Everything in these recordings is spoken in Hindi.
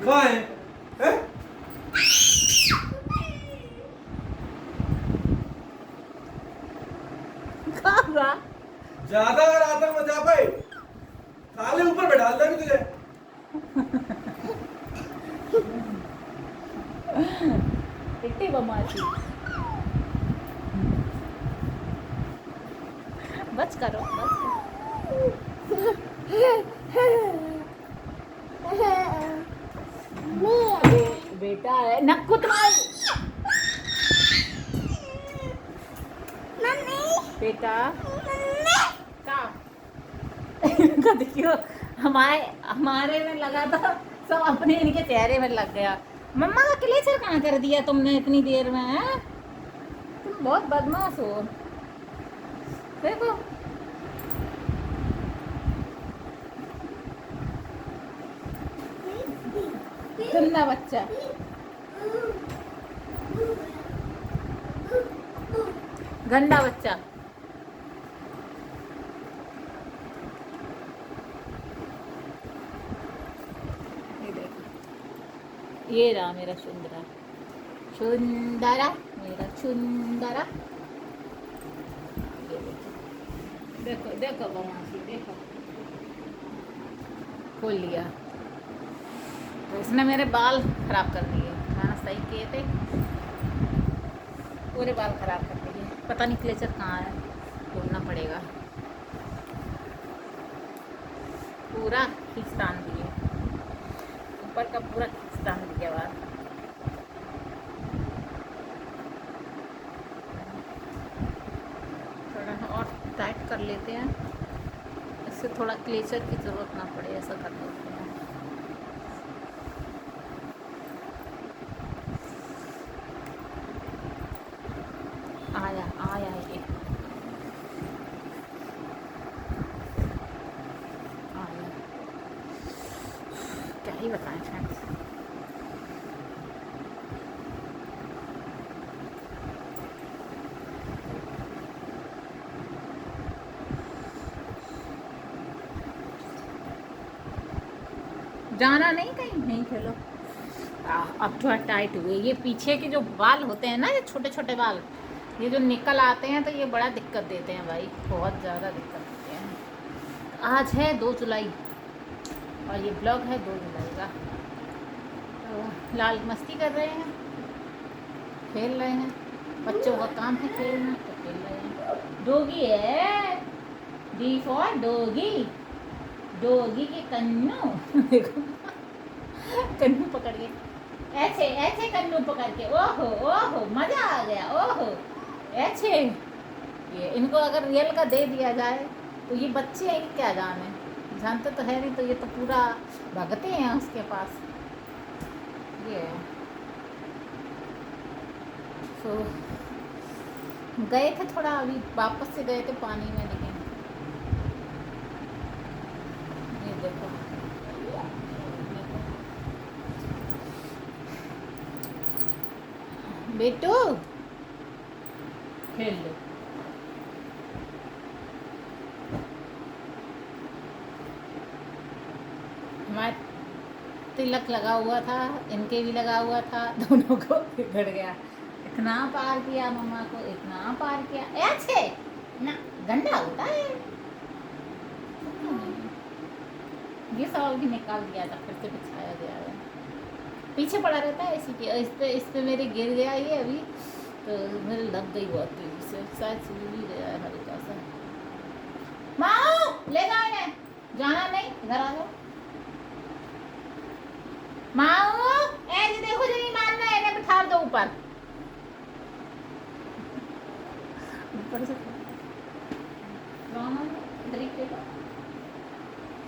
कहाँ है? हैं? ज्यादा अगर आतंक मचा पाए साले ऊपर बैठा देता भी तुझे। इतनी बदमाशी। बच करो, बच करो। बेटा है नक्कू तुम्हारी। बेटा का इनका देखियो, हमारे हमारे में लगा था, सब अपने इनके चेहरे में लग गया। मम्मा का क्लेचर कहाँ कर दिया तुमने इतनी देर में? है तुम बहुत बदमाश हो। देखो गंदा बच्चा, गंदा बच्चा। ये देखो, ये रहा मेरा सुंदरा, सुंदरा, मेरा सुंदरा। ये देखो, देखो बदमाशी, देखो खोल लिया। तो इसने मेरे बाल खराब कर दिए। खाना सही किए थे, पूरे बाल खराब कर दिए। पता नहीं क्लेचर कहाँ है, ढूंढना पड़ेगा। पूरा खींचतान दिए, ऊपर का पूरा खींचतान दिया बाल। थोड़ा और टाइट कर लेते हैं, इससे थोड़ा क्लेचर की ज़रूरत ना पड़े, ऐसा कर लेते हैं। आया आया ये आया, क्या ही बताएं फ्रेंड्स। जाना नहीं कहीं, नहीं खेलो। अब थोड़ा टाइट हुए। ये पीछे के जो बाल होते हैं ना, ये छोटे छोटे बाल, ये जो निकल आते हैं तो ये बड़ा दिक्कत देते हैं भाई, बहुत ज़्यादा दिक्कत देते हैं। आज है 2 जुलाई और ये ब्लॉग है 2 जुलाई का। तो लाल मस्ती कर रहे हैं, खेल रहे हैं। बच्चों का काम है खेलना, तो खेल रहे हैं। डोगी है, डी फॉर डोगी, डोगी के कन्नू। देखो कन्नू पकड़ के, ऐसे ऐसे कन्नू पकड़ के, ओहो ओहो मजा आ गया, ओहो ऐसे। ये इनको अगर रियल का दे दिया जाए तो ये बच्चे हैं क्या जाने, जानते तो है नहीं, तो ये तो पूरा भगते हैं उसके पास। ये है। तो गए थे थोड़ा, अभी वापस से गए थे पानी में, लेकिन ये देखो, बेटू खेल लो। हमारे तिलक लगा हुआ था, इनके भी लगा हुआ था, दोनों को बिगड़ गया। इतना पार किया मम्मा को, इतना पार किया। ऐसे ना गंदा होता है ये सब भी निकाल दिया था, फिर से बिछाया गया है। पीछे पड़ा रहता है इसी के, इस पे मेरे गिर गया ये अभी, तो मेरे लग गई बहुत तेजी से, शायद सूझ भी गया है हल्का सा। माँ ले जाओ इन्हें, जाना नहीं, इधर आ जाओ। माँ ऐसे देखो, जो नहीं मानना है इन्हें बिठा दो ऊपर, ऊपर से इधर ही खेलो,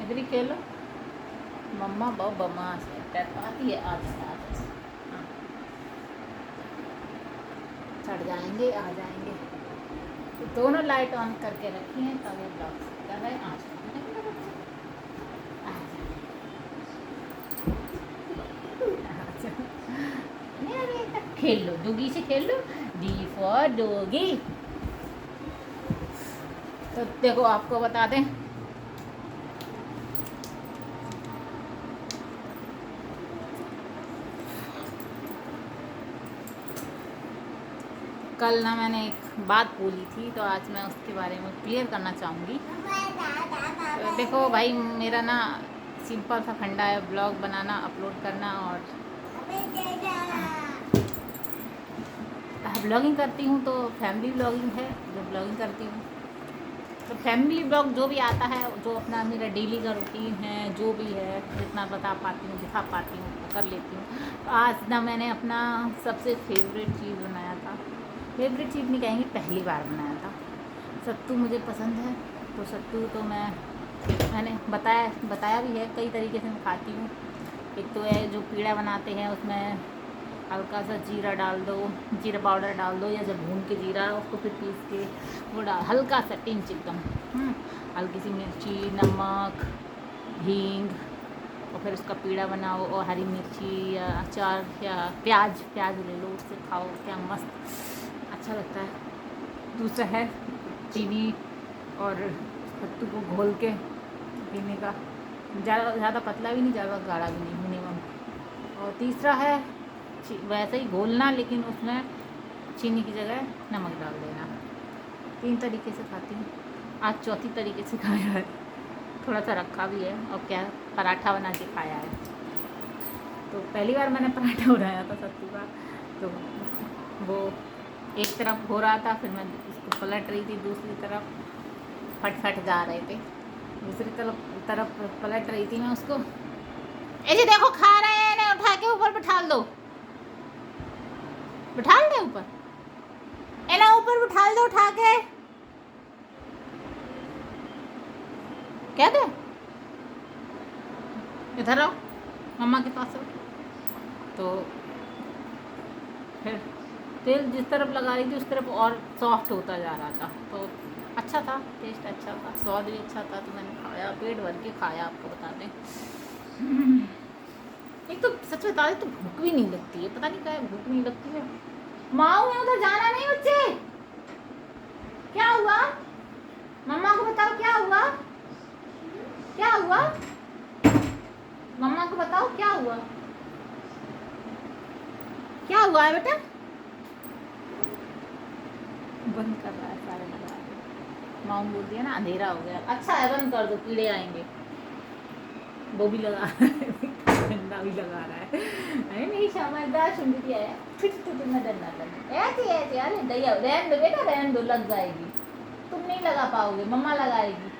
इधर ही खेलो। मम्मा बहुत बदमाश है, टरपाती है आज आज। हाँ चढ़ जाएंगे, आ जाएंगे। तो दोनों लाइट ऑन करके रखी हैं तभी ब्लॉग कर रहे हैं। आज खेल लो, डोगी से खेल लो, डी फॉर डोगी। तो देखो आपको बता दें, कल ना मैंने एक बात बोली थी, तो आज मैं उसके बारे में क्लियर करना चाहूँगी। तो देखो भाई, मेरा ना सिंपल सा फंडा है, ब्लॉग बनाना, अपलोड करना, और ब्लॉगिंग करती हूँ तो फैमिली ब्लॉगिंग है जो ब्लॉगिंग करती हूँ। तो फैमिली ब्लॉग जो भी आता है, जो अपना मेरा डेली का रूटीन है, जो भी है, जितना बता पाती हूँ, दिखा पाती हूँ, कर लेती हूँ। तो आज ना मैंने अपना सबसे फेवरेट चीज़ बनाया था। फेवरेट चीज़ नहीं कहेंगे, पहली बार बनाया था। सत्तू मुझे पसंद है, तो सत्तू तो मैंने बताया भी है, कई तरीके से मैं खाती हूँ। एक तो है जो पीड़ा बनाते हैं, उसमें हल्का सा जीरा डाल दो, जीरा पाउडर डाल दो, या जब भून के जीरा उसको फिर पीस के वो डाल, हल्का सा टिंच एकदम, हल्की सी मिर्ची, नमक, हींग, और फिर उसका पीड़ा बनाओ, और हरी मिर्ची या अचार या प्याज ले लो, उससे खाओ, क्या मस्त अच्छा लगता है। दूसरा है चीनी और सत्तू को घोल के पीने का, ज़्यादा पतला भी नहीं, ज़्यादा गाढ़ा भी नहीं, मिनिमम। और तीसरा है वैसे ही घोलना, लेकिन उसमें चीनी की जगह नमक डाल देना। 3 तरीके से खाती हूँ, आज चौथी तरीके से खाया है, थोड़ा सा रखा भी है, और क्या पराठा बना के खाया है। तो पहली बार मैंने पराठा बनाया था सत्तू का, तो वो एक तरफ हो रहा था, फिर मैं उसको पलट रही थी, दूसरी तरफ फट जा रहे थे, दूसरी तरफ पलट रही थी मैं उसको। ऐसे देखो खा रहे हैं ना, उठा के ऊपर बिठाल दे ऊपर, एना ऊपर बिठाल दो उठा के, क्या दे, इधर आओ मम्मा के पास आओ। तो फिर तेल जिस तरफ लगा रही थी उस तरफ और सॉफ्ट होता जा रहा था, तो अच्छा था, टेस्ट अच्छा था, स्वाद भी अच्छा था, तो मैंने खाया, पेट भर के खाया, आपको बता दें। एक तो सच बता दें तो भूख भी नहीं लगती है, पता नहीं क्या है, भूख नहीं लगती है। माऊ में उधर जाना नहीं बच्चे, क्या हुआ, मम्मा को बताओ क्या हुआ, क्या हुआ, मम्मा को बताओ क्या हुआ, क्या हुआ है बेटा। बंद कर रहा है, सारे लगा रहा है, माऊ बोल दिया ना अंधेरा हो गया, अच्छा है बंद कर दो, कीड़े आएंगे। वो भी लगा ठंडा भी लगा रहा है, अरे नहीं समझदार सुन दिया है, फिर तो तुम्हें डरना लगे, ऐसे अरे दैया, रहन दो बेटा, रहन दो, लग जाएगी, तुम नहीं लगा पाओगे, मम्मा लगाएगी,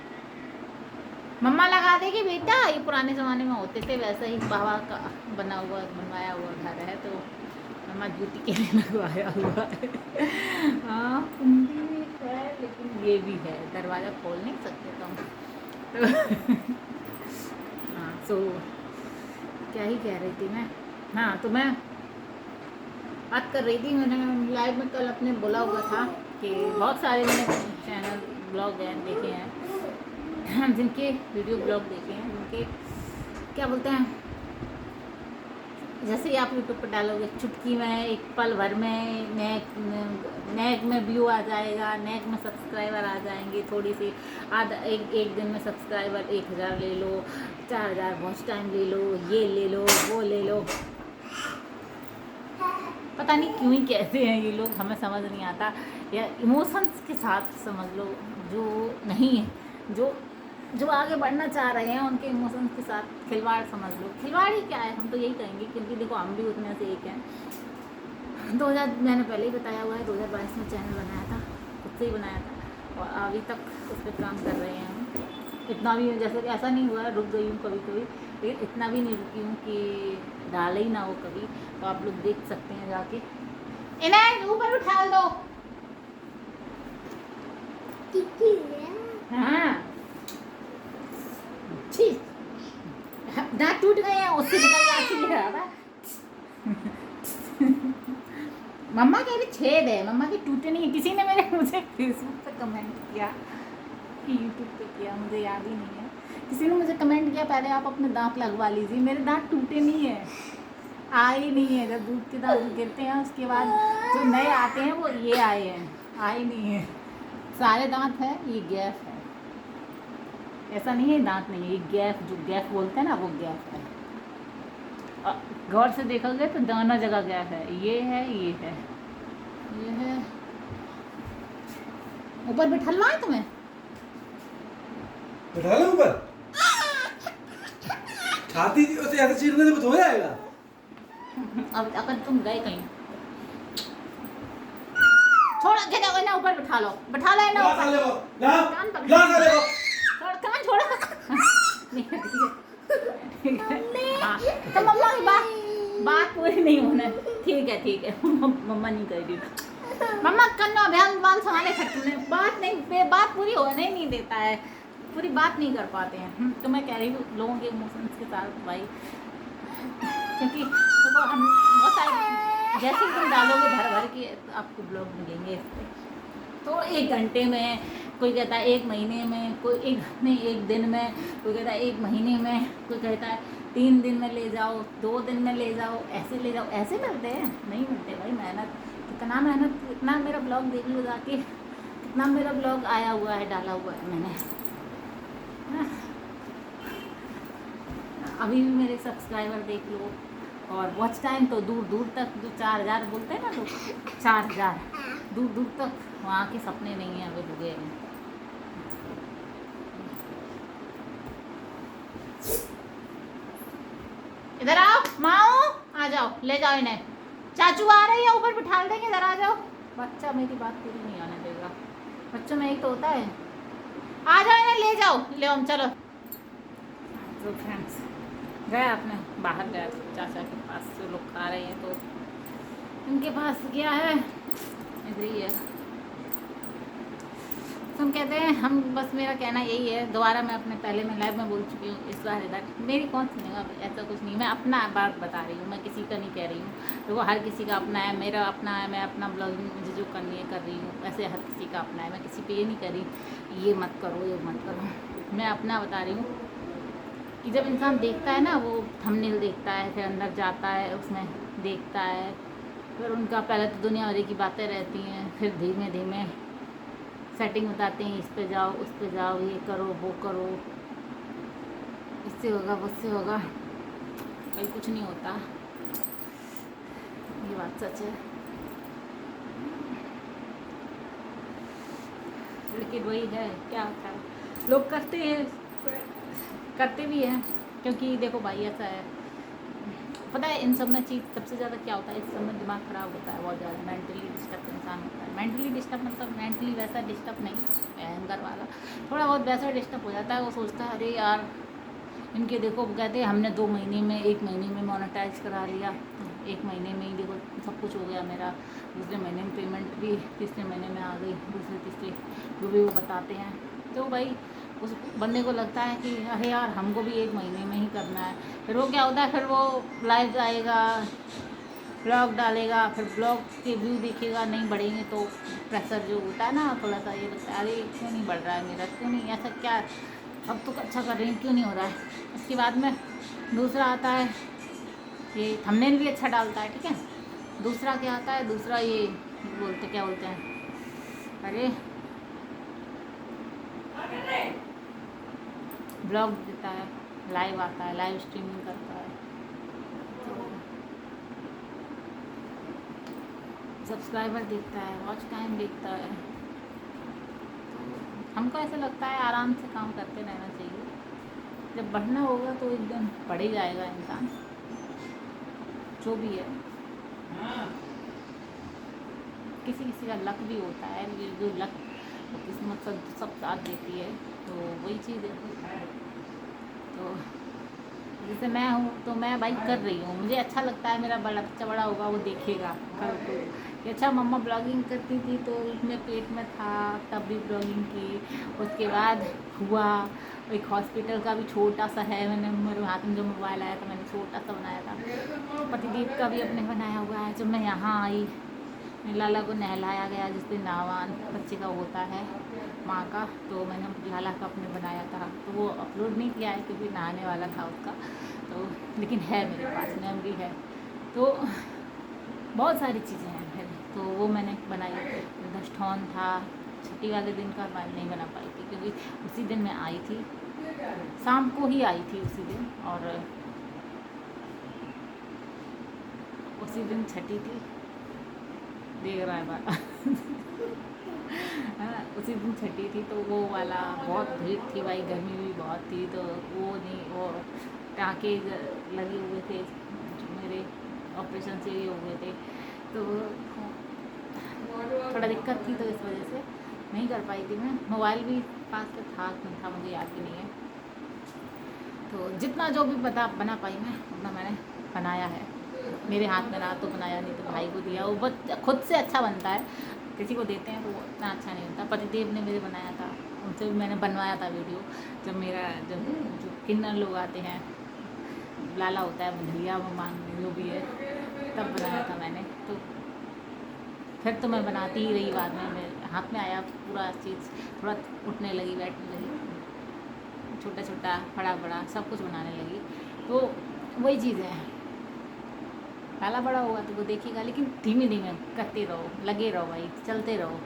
मम्मा लगा देगी बेटा। ये पुराने ज़माने में होते थे, वैसे ही बाबा का बनवाया हुआ घर है, तो मम्मा ड्यूटी के लिए लगवाया हुआ है। हाँ कुंडी भी है, लेकिन ये भी है, दरवाज़ा खोल नहीं सकते तुम तो। हाँ सो क्या ही कह रही थी मैं, हाँ तो मैं बात कर रही थी, मैंने लाइव में कल अपने बोला हुआ था कि बहुत सारे मैंने चैनल ब्लॉग देखे हैं, जिनके वीडियो ब्लॉग देखे हैं, जिनके क्या बोलते हैं, जैसे ही आप यूट्यूब पर डालोगे चुटकी में, एक पल भर में नेक में व्यू आ जाएगा, नेक में सब्सक्राइबर आ जाएंगे, थोड़ी सी आधा एक दिन में सब्सक्राइबर 1000 ले लो, 4000 वॉच टाइम ले लो, ये ले लो, वो ले लो, पता नहीं क्यों ही कहते हैं ये लोग, हमें समझ नहीं आता, या इमोशंस के साथ समझ लो, जो नहीं है, जो आगे बढ़ना चाह रहे हैं उनके इमोशंस के साथ खिलवाड़ समझ लो। खिलवाड़ ही क्या है, हम तो यही कहेंगे, क्योंकि देखो हम भी उतने से एक हैं। 2000 मैंने पहले ही बताया हुआ है, 2022 में चैनल बनाया था, खुद से ही बनाया था, और अभी तक उस पर काम कर रहे हैं हम। इतना भी जैसे कि ऐसा नहीं हुआ रुक गई हूँ कभी कभी, लेकिन इतना भी नहीं रुकी हूँ कि डाले ही ना हो कभी, तो आप लोग देख सकते हैं जाके, इन्हें ऊपर उठा दो। हाँ दांत टूट गए हैं, उससे निकल जाती है। मम्मा के भी छेद है, मम्मा के टूटे नहीं है। किसी ने मुझे फेसबुक पे कमेंट किया कि यूट्यूब पे किया, मुझे याद ही नहीं है, किसी ने मुझे कमेंट किया पहले आप अपने दांत लगवा लीजिए। मेरे दांत टूटे नहीं है, आए ही नहीं है। जब दूध के दांत गिरते हैं उसके बाद जो नए आते हैं वो ये आए हैं, आए नहीं है। सारे दांत है, ये गैप है, ऐसा नहीं है दांत नहीं है, ये गैप, जो गैप बोलते हैं ना वो गैप है। गौर से देखोगे तो दोनों जगह गैप है, ये है, ये है, ये है, ऊपर बिठलना है तुम्हें? बैठा ले ऊपर। छाती उसे ऐसे चीरने से कुछ हो जाएगा। अब अगर तुम गए कहीं, छोड़ के जाओ ना, ऊपर बिठा लो ना ला ऊपर। साले को, ला कान पकड़। ला साले को। छोड़, कान छोड़ो। ठीक है, ठीक है। हाँ, तो मम्मा की बात पूरी नहीं होना। ठीक है। मम्मा नहीं कर रही। मम्मा कन्नो अभियान बाल संभाले खटने, बात पूरी होने ही नहीं देता है, पूरी बात नहीं कर पाते हैं। तो मैं कह रही हूँ लोगों के इमोशंस के साथ भाई, क्योंकि देखो हम बहुत सारे, जैसे तुम डालोगे भर के तो आपको ब्लॉग मिलेंगे इस पे। तो 1 घंटे में, कोई कहता है 1 महीने में, कोई 1 दिन में, कोई कहता है 1 महीने में, कोई कहता है 3 दिन में ले जाओ, 2 दिन में ले जाओ, ऐसे ले जाओ। ऐसे करते हैं? नहीं मिलते भाई। कितना मेहनत, कितना मेरा ब्लॉग देख लो जाके, कितना मेरा ब्लॉग आया हुआ है, डाला हुआ है मैंने। अभी भी मेरे सब्सक्राइबर देख लो, और वॉच टाइम तो दूर दूर तक, जो 4000 बोलते हैं ना लोग, 4000 दूर दूर तक वहाँ के सपने नहीं हैं, अभी डूबे हैं। इधर आओ माओ, आ जाओ, ले जाओ इन्हें। चाचू आ रही है, ऊपर बिठा देंगे, इधर आ जाओ। बच्चा मेरी बात पूरी नहीं आने देगा, बच्चों में एक तो होता है। आ जाओ, इन्हें ले जाओ, ले हम चलो। तो फ्रेंड्स गया अपने बाहर गया चाचा के पास, जो लोग खा रहे हैं, तो उनके पास गया है, इधर ही है। हम कहते हैं, हम बस, मेरा कहना यही है, दोबारा मैं अपने पहले में लाइव में बोल चुकी हूँ, इस बार इधर मेरी कौन सुनेगा, ऐसा कुछ नहीं। मैं अपना बात बता रही हूँ, मैं किसी का नहीं कह रही हूँ। देखो हर किसी का अपना है, मेरा अपना है, मैं अपना ब्लॉगिंग मुझे जो करनी है कर रही हूँ, वैसे हर किसी का अपना है। मैं किसी पे ये नहीं कर रही ये मत करो, ये मत करो। मैं अपना बता रही हूँ कि जब इंसान देखता है ना, वो थंबनेल देखता है, फिर अंदर जाता है, उसमें देखता है, फिर उनका पहले तो दुनिया भर की बातें रहती हैं, फिर धीमे धीमे सेटिंग बताते हैं, इस पे जाओ, उस पे जाओ, ये करो, वो करो, इससे होगा, उससे होगा, कहीं कुछ नहीं होता। ये बात सच है। लेकिन वही है, क्या होता है, लोग करते भी हैं, क्योंकि देखो भाई ऐसा है, पता है इन सब में चीज़ सबसे ज़्यादा क्या होता है, इस सब में दिमाग ख़राब होता है बहुत ज़्यादा, मेंटली डिस्टर्ब इंसान होता है। मेंटली डिस्टर्ब मतलब मेंटली वैसा डिस्टर्ब नहीं, अहंकार वाला, थोड़ा बहुत वैसा डिस्टर्ब हो जाता है। वो सोचता है अरे यार इनके देखो, कहते हैं हमने 2 महीने में, 1 महीने में मोनेटाइज करा लिया, 1 महीने में ही देखो सब कुछ हो गया मेरा, दूसरे महीने में पेमेंट भी तीसरे महीने में आ गई, दूसरे तीसरे जो भी वो बताते हैं। तो भाई उस बंदे को लगता है कि अरे यार हमको भी 1 महीने में ही करना है। फिर वो क्या होता है, फिर वो लाइव आएगा, ब्लॉग डालेगा, फिर ब्लॉग के व्यू देखेगा, नहीं बढ़ेंगे तो प्रेशर जो होता है ना, थोड़ा सा ये लगता है अरे क्यों नहीं बढ़ रहा है मेरा, क्यों नहीं, ऐसा क्या, अब तो अच्छा कर रही हूँ, क्यों नहीं हो रहा है। उसके बाद में दूसरा आता है, ये थंबनेल भी अच्छा डालता है, ठीक है। दूसरा क्या आता है, दूसरा ये क्या बोलते हैं, अरे ब्लॉग देता है, लाइव आता है, लाइव स्ट्रीमिंग करता है, तो सब्सक्राइबर देखता है, वॉच टाइम देखता है। तो हमको ऐसा लगता है आराम से काम करते रहना चाहिए, जब बढ़ना होगा तो एकदम बढ़ ही जाएगा इंसान, जो भी है। किसी किसी का लक भी होता है, जो लक किस्मत सब साथ देती है, तो वही चीज़ है। तो जैसे मैं हूँ, तो मैं भाई कर रही हूँ, मुझे अच्छा लगता है, मेरा बच्चा बड़ा होगा वो देखेगा कल को कि अच्छा मम्मा ब्लॉगिंग करती थी, तो उसमें पेट में था तब भी ब्लॉगिंग की। उसके बाद हुआ एक हॉस्पिटल का भी छोटा सा है, मैंने मेरे हाथ में जो मोबाइल आया था मैंने छोटा सा बनाया था। पतिदीप का भी अपने बनाया हुआ है। जब मैं यहाँ आई, लाला को नहलाया गया, जिस दिन नहवान बच्चे का होता है माँ का, तो मैंने लाला का अपने बनाया था, तो वो अपलोड नहीं किया है क्योंकि नहाने वाला था उसका, तो लेकिन है मेरे पास, मेमोरी है। तो बहुत सारी चीज़ें हैं फिर, तो वो मैंने बनाई। दशठौन था, छुट्टी वाले दिन का मैं नहीं बना पाई थी, क्योंकि उसी दिन मैं आई थी, शाम को ही आई थी उसी दिन, और उसी दिन छठी थी, देख रहा है बात। हाँ, उसी दिन छठी थी तो वो वाला बहुत भीड़ थी भाई, गर्मी भी बहुत थी तो वो नहीं, वो टाँके लगे हुए थे जो मेरे ऑपरेशन से ये हुए थे, तो थोड़ा दिक्कत थी तो इस वजह से नहीं कर पाई थी मैं। मोबाइल भी पास में था नहीं था मुझे याद भी नहीं है। तो जितना जो भी बना पाई मैं उतना मैंने बनाया है। मेरे हाथ में रहा तो बनाया, नहीं तो भाई को दिया। वो बहुत खुद से अच्छा बनता है, किसी को देते हैं तो वो इतना अच्छा नहीं होता। पतिदेव ने मेरे बनाया था, उनसे भी मैंने बनवाया था वीडियो। जब जो किन्नर लोग आते हैं, लाला होता है भैया मांग जो भी है, तब बनाया था मैंने। तो फिर तो मैं बनाती ही रही, बाद में मेरे हाथ में आया पूरा चीज़, थोड़ा उठने लगी, बैठने लगी, छोटा छोटा बड़ा बड़ा सब कुछ बनाने लगी। तो वही चीज़ है, लाला बड़ा होगा तो वो देखिएगा, लेकिन धीमे धीमे करते रहो, लगे रहो भाई, चलते रहो,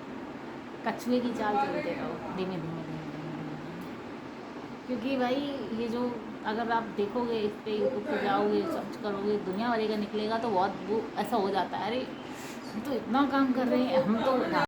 कछुए की चाल चलते रहो, धीमे धीमे धीमे धीमे धीमे। क्योंकि भाई ये जो अगर आप देखोगे इस पे यूट्यूब पे जाओगे, सर्च करोगे, दुनिया भर का निकलेगा तो बहुत वो ऐसा हो जाता है, अरे हम तो इतना काम कर रहे हैं, हम तो